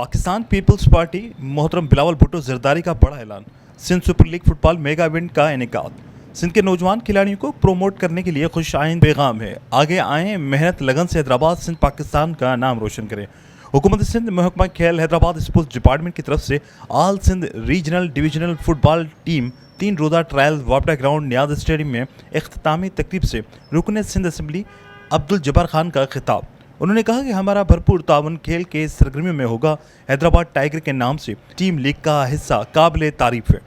Pakistan peoples party मोहतरम बिलावल भुट्टो जरदारी का बड़ा ऐलान। Sindh super league football mega event का इनेकाद। सिंध के नौजवान खिलाड़ियों को प्रोमोट करने के लिए खुश आइंद पैगाम है। आगे आएं, मेहनत लगन से हैदराबाद सिंध पाकिस्तान का नाम रोशन करें। हुकूमत सिंध महकमा खेल हैदराबाद स्पोर्ट्स डिपार्टमेंट की तरफ से all Sindh regional divisional football team 3 रोज़ा trial Wapda ground Niaz stadium में इख्तितामी तकरीब से रुकन सिंध असम्बली अब्दुल जब्बार खान का खिताब। उन्होंने कहा कि हमारा भरपूर ताउन खेल के सरगर्मियों में होगा। हैदराबाद टाइगर के नाम से टीम लीग का हिस्सा काबिल तारीफ है।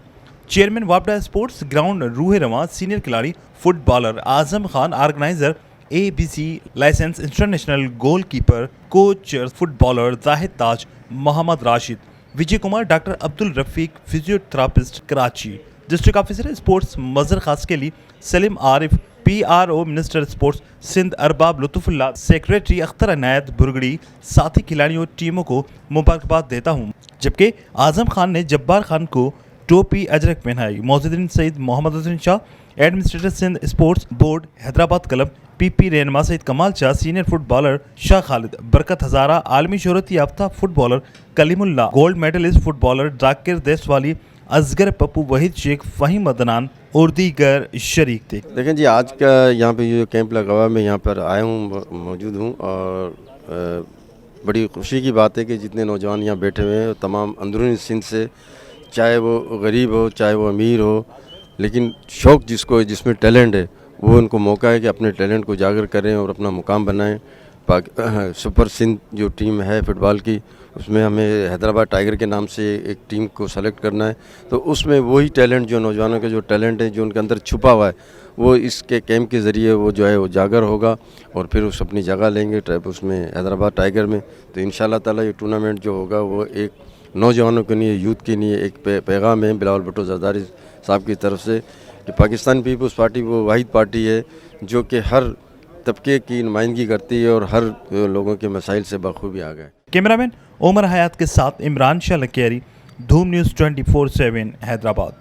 चेयरमैन वापडा स्पोर्ट्स ग्राउंड रूह रवां सीनियर खिलाड़ी footballer Azam Khan, organiser ABC licence international, goal keeper coach footballer Zahid Taj, Mohammad Rashid, Vijay Kumar, doctor Abdul Rafiq physiotherapist Karachi, district officer sports मजर खास के लिए Saleem Arif, PRO minister sports Sindh Arbab Lutfullah, secretary Akhtar Inayat Burgari, साथी खिलाड़ियों टीमों को मुबारकबाद देता हूँ। जबकि आजम खान ने जब्बार खान को टोपी अजरक पहनाई। मौजूदीन Saeed Mohammad Hassan Shah, administrator Sindh sports board Hyderabad club, PP रहनुमा सईद कमाल शाह, सीनियर फुटबॉलर शाह खालिद, बरकत हजारा, आलमी शोहरत याफ्ता footballer Kalimullah, gold medallist footballer Zakir Deshwali, Asghar Pappu, Waheed Sheikh, Faheem Adnan और दीगर शरीक थे। देखें जी, आज का यहाँ पे जो कैंप लगा हुआ है, मैं यहाँ पर आया हूँ, मौजूद हूँ और बड़ी खुशी की बात है कि जितने नौजवान यहाँ बैठे हुए हैं तमाम अंदरूनी सिंध से, चाहे वो गरीब हो चाहे वो अमीर हो, लेकिन शौक़ जिसको जिसमें टैलेंट है वो उनको मौका है कि अपने टैलेंट को उजागर करें और अपना मुकाम बनाएं। सुपर सिंध जो टीम है फुटबॉल की, उसमें हमें हैदराबाद टाइगर के नाम से एक टीम को सेलेक्ट करना है। तो उसमें वही टैलेंट, जो नौजवानों का जो टैलेंट है, जो उनके अंदर छुपा हुआ है, वो इसके कैंप के ज़रिए वो जो है उजागर होगा और फिर उस अपनी जगह लेंगे उसमें हैदराबाद टाइगर में। तो इंशाल्लाह ताला ये टूर्नामेंट जो होगा वो एक नौजवानों के लिए, यूथ के लिए एक पैगाम है बिलावल भुट्टो जरदारी साहब की तरफ से कि पाकिस्तान पीपल्स पार्टी वो वाहिद पार्टी है जो कि हर तबके की नुमाइंदगी करती है और हर लोगों के मसाइल से बखूबी आ गए। कैमरामैन उमर हयात के साथ इमरान शाह लकेरी, धूम न्यूज़ 24/7 हैदराबाद।